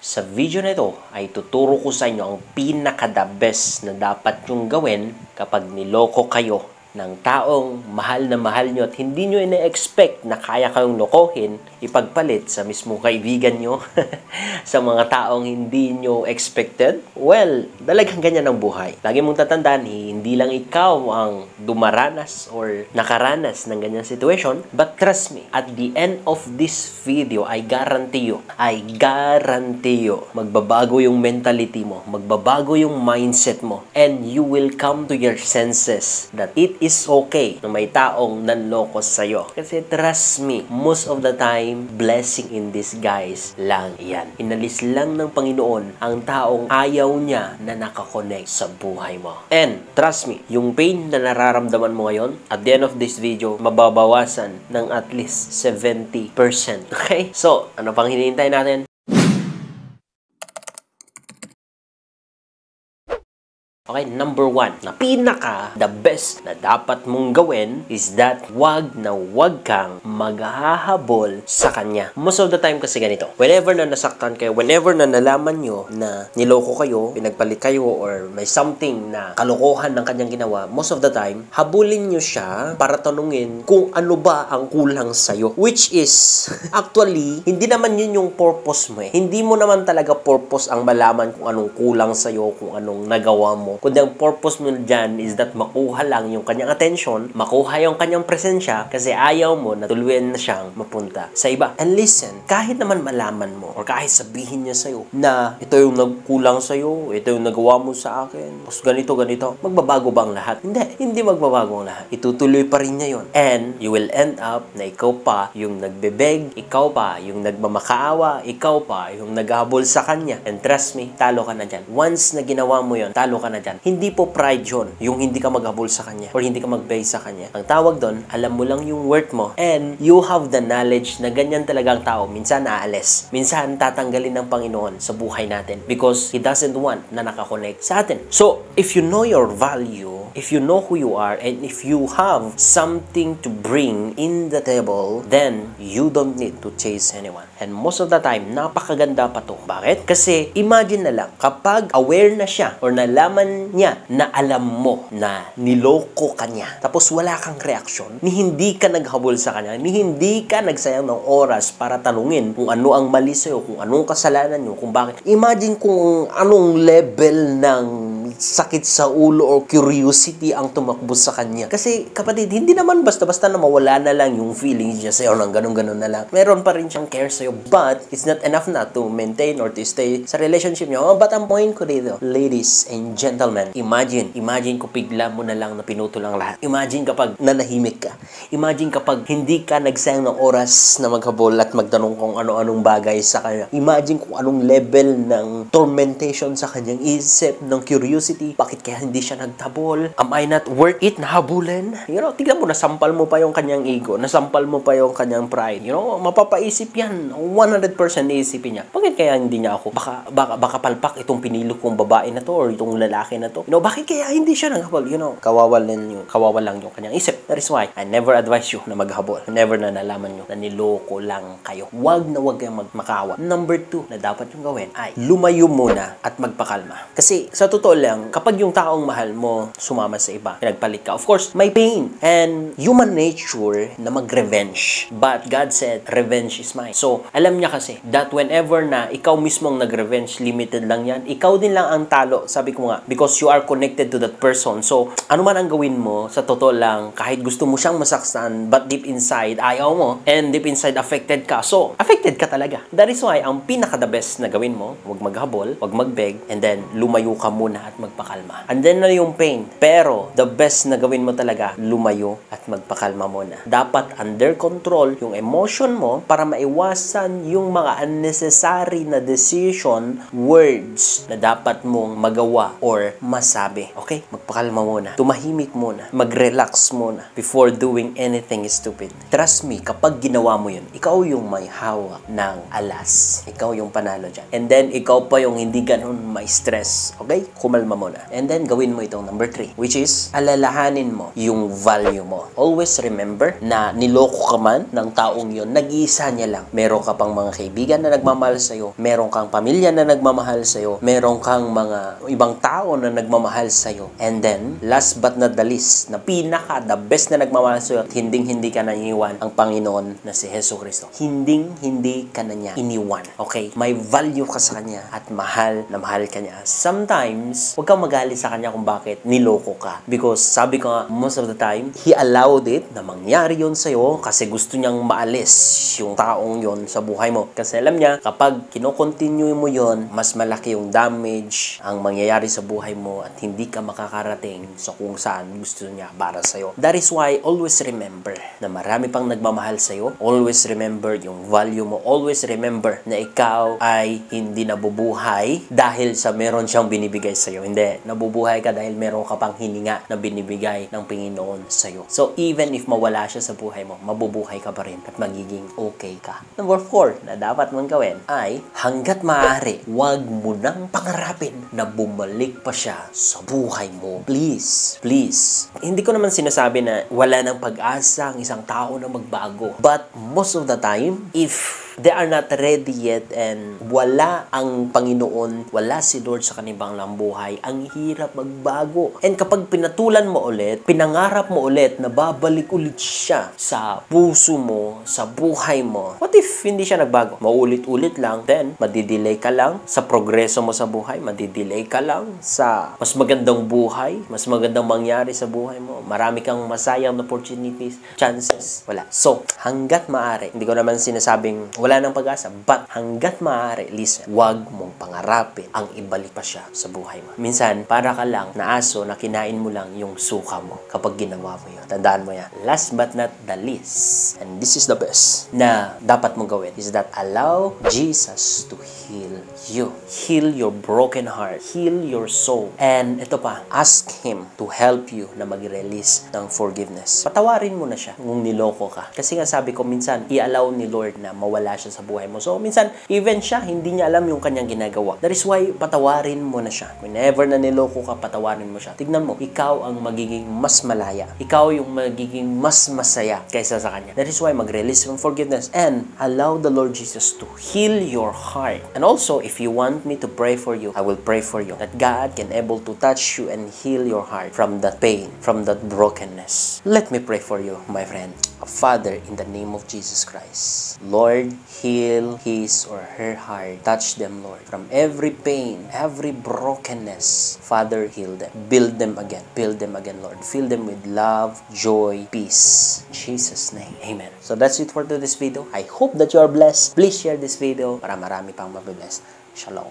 Sa video na ito ay tuturo ko sa inyo ang pinaka-the best na dapat nyong gawin kapag niloko kayo ng taong mahal na mahal nyo at hindi nyo ina-expect na kaya kayong lokohin, ipagpalit sa mismong kaibigan nyo, sa mga taong hindi nyo expected. Well, talagang ganyan ang buhay. Lagi mong tatandaan, hindi lang ikaw ang dumaranas or nakaranas ng ganyang situation, but trust me, at the end of this video, I guarantee you, magbabago yung mentality mo, magbabago yung mindset mo, and you will come to your senses that it is okay na may taong nanloko sa'yo. Kasi trust me, most of the time, blessing in disguise lang yan. Inalis lang ng Panginoon ang taong ayaw niya na nakakonect sa buhay mo. And trust me, yung pain na nararamdaman mo ngayon, at the end of this video, mababawasan ng at least 70%. Okay? So, ano pang hinihintay natin? Okay, number 1, na the best na dapat mong gawin is that wag kang maghahabol sa kanya. Most of the time kasi ganito, whenever na nasaktan kayo, whenever na nalaman nyo na niloko kayo, pinagpalit kayo, or may something na kalokohan ng kanyang ginawa, most of the time, habulin nyo siya para tanungin kung ano ba ang kulang sa'yo. Which is, actually, hindi naman yun yung purpose mo eh. Hindi mo naman talaga purpose ang malaman kung anong kulang sa'yo, kung anong nagawa mo. Kundi ang purpose mo dyan is that makuha lang yung kanyang attention, makuha yung kanyang presensya, kasi ayaw mo na tuluyan na siyang mapunta sa iba. And listen, kahit naman malaman mo, or kahit sabihin niya sa'yo, na ito yung nagkulang sa'yo, ito yung nagawa mo sa akin, tapos ganito, magbabago ba ang lahat? Hindi magbabago ang lahat. Itutuloy pa rin niya yun. And you will end up na ikaw pa yung nagbebeg, ikaw pa yung nagmamakaawa, ikaw pa yung naghahabol sa kanya. And trust me, talo ka na dyan. Once na ginawa mo yun, talo ka na dyan. Hindi po pride yun, yung hindi ka maghabol sa kanya or hindi ka mag-beg sa kanya. Ang tawag doon, alam mo lang yung worth mo and you have the knowledge na ganyan talaga ang tao. Minsan aalis, minsan tatanggalin ng Panginoon sa buhay natin because He doesn't want na nakakonect sa atin. So, if you know your value, if you know who you are, and if you have something to bring in the table, then you don't need to chase anyone. And most of the time, napakaganda pa to. Bakit? Kasi imagine na lang, kapag aware na siya or nalaman niya na alam mo na niloko ka niya, tapos wala kang reaksyon, ni hindi ka naghabol sa kanya, ni hindi ka nagsayang ng oras para tanungin kung ano ang mali sa'yo, kung anong kasalanan nyo, kung bakit. Imagine kung anong level ng sakit sa ulo or curiosity ang tumakbo sa kanya. Kasi kapatid, hindi naman basta-basta na mawala na lang yung feelings niya sa'yo ng ganun-ganun na lang. Meron pa rin siyang care sa'yo, but it's not enough na to maintain or to stay sa relationship niyo. But ang point ko dito, ladies and gentlemen, imagine kung bigla mo na lang na pinutol ang lahat. Imagine kapag nanahimik ka. Imagine kapag hindi ka nagsayang ng oras na maghabol at magtanong kung ano-anong bagay sa kanya. Imagine kung anong level ng tormentation sa kanyang isip, ng curiosity. Bakit kaya hindi siya nagtabol? Am I not worth it na habulin? You know, tignan mo, nasampal mo pa yung kanyang ego, nasampal mo pa yung kanyang pride. You know, mapapaisip yan. 100% isipin niya. Bakit kaya hindi niya ako? Baka palpak itong pinili kong babae na to or itong lalaki na to. You know, bakit kaya hindi siya naghabol? You know, kawawa lang yung kanyang isip. That is why I never advise you na maghabol. Never na nalaman nyo na niloko lang kayo. Wag kayong magmakawa. Number 2 na dapat yung gawin ay lumayo muna at magpakalma. Kasi sa totoo lang, kapag yung taong mahal mo sumama sa iba, pinagpalit ka, of course, may pain and human nature na mag-revenge. But God said, revenge is mine. So, alam niya kasi that whenever na ikaw mismong nag-revenge, limited lang yan. Ikaw din lang ang talo, sabi ko nga, because you are connected to that person. So, ano man ang gawin mo, sa totoo lang, kahit gusto mo siyang masaktan, but deep inside, ayaw mo, and deep inside, affected ka. So, affected ka talaga. That is why, ang pinaka-the best na gawin mo, huwag maghabol, huwag magbeg, and then, lumayo ka muna at magpakalma. And then na yung pain. Pero, the best na gawin mo talaga, lumayo at magpakalma muna. Dapat under control yung emotion mo para maiwasan yung mga unnecessary na decision, words na dapat mong magawa or masabi. Okay? Magpakalma muna. Tumahimik muna. Mag-relax muna before doing anything stupid. Trust me, kapag ginawa mo yun, ikaw yung may hawak ng alas. Ikaw yung panalo dyan. And then, ikaw pa yung hindi ganun ma-stress. Okay? Kumalma muna. And then, gawin mo itong number 3, which is, alalahanin mo yung value mo. Always remember na niloko ka man ng taong yon, nag-iisa niya lang. Meron ka pang mga kaibigan na nagmamahal sa'yo, meron kang pamilya na nagmamahal sa'yo, meron kang mga ibang tao na nagmamahal sa'yo. And then, last but not the least, na the best na nagmamahal sa'yo at hindi ka na iniwan, ang Panginoon na si Hesus Kristo. Hindi ka na niya iniwan. Okay? May value ka sa Kanya at mahal na mahal ka niya. Sometimes, huwag kang magalit sa Kanya kung bakit niloko ka. Because, sabi ko nga, most of the time, He allowed it na mangyari yun sa'yo kasi gusto niyang maalis yung taong yon sa buhay mo. Kasi alam niya, kapag kinokontinue mo yon, mas malaki yung damage ang mangyayari sa buhay mo at hindi ka makakarating sa kung saan gusto niya para sa'yo. That is why, always remember na marami pang nagmamahal sa'yo. Always remember yung value mo. Always remember na ikaw ay hindi nabubuhay dahil sa meron siyang binibigay sa'yo. Hindi. Nabubuhay ka dahil meron ka pang hininga na binibigay ng Panginoon sa'yo. So, even if mawala siya sa buhay mo, mabubuhay ka pa rin at magiging okay ka. Number 4 na dapat mong gawin ay hanggat maaari, huwag mo nang pangarapin na bumalik pa siya sa buhay mo. Please. Hindi ko naman sinasabi na wala ng pag-asa ang isang tao na magbago. But most of the time, if they are not ready yet and wala ang Panginoon, wala si Lord sa kanilang buhay, ang hirap magbago. And kapag pinatulan mo ulit, pinangarap mo ulit na babalik ulit siya sa puso mo, sa buhay mo, what if hindi siya nagbago? Maulit-ulit lang, then madidelay ka lang sa progreso mo sa buhay, madidelay ka lang sa mas magandang buhay, mas magandang mangyari sa buhay mo, marami kang masayang opportunities, chances, wala. So, hanggat maaari, hindi ko naman sinasabing wala ng pag-asa, but hanggat maaari, listen, wag mong pangarapin ang ibalik pa siya sa buhay mo. Minsan, para ka lang na aso na kinain mo lang yung suka mo kapag ginawa mo yun. Tandaan mo yan. Last but not the least, and this is the best na dapat mong gawin, is that allow Jesus to heal you. Heal your broken heart. Heal your soul. And ito pa, ask Him to help you na mag-release ng forgiveness. Patawarin mo na siya kung niloko ka. Kasi nga sabi ko, minsan, i-allow ni Lord na mawala siya sa buhay mo. So, minsan, even siya, hindi niya alam yung kanyang ginagawa. That is why, patawarin mo na siya. Whenever na niloko ka, patawarin mo siya. Tignan mo, ikaw ang magiging mas malaya. Ikaw yung magiging mas masaya kaysa sa kanya. That is why, mag-release from forgiveness and allow the Lord Jesus to heal your heart. And also, if you want me to pray for you, I will pray for you. That God can able to touch you and heal your heart from that pain, from that brokenness. Let me pray for you, my friend. Father, in the name of Jesus Christ, Lord, heal his or her heart. Touch them, Lord, from every pain, every brokenness. Father, heal them. Build them again. Build them again, Lord. Fill them with love, joy, peace. In Jesus' name, amen. So that's it for today's video. I hope that you are blessed. Please share this video para marami pang mabibless. Shalom.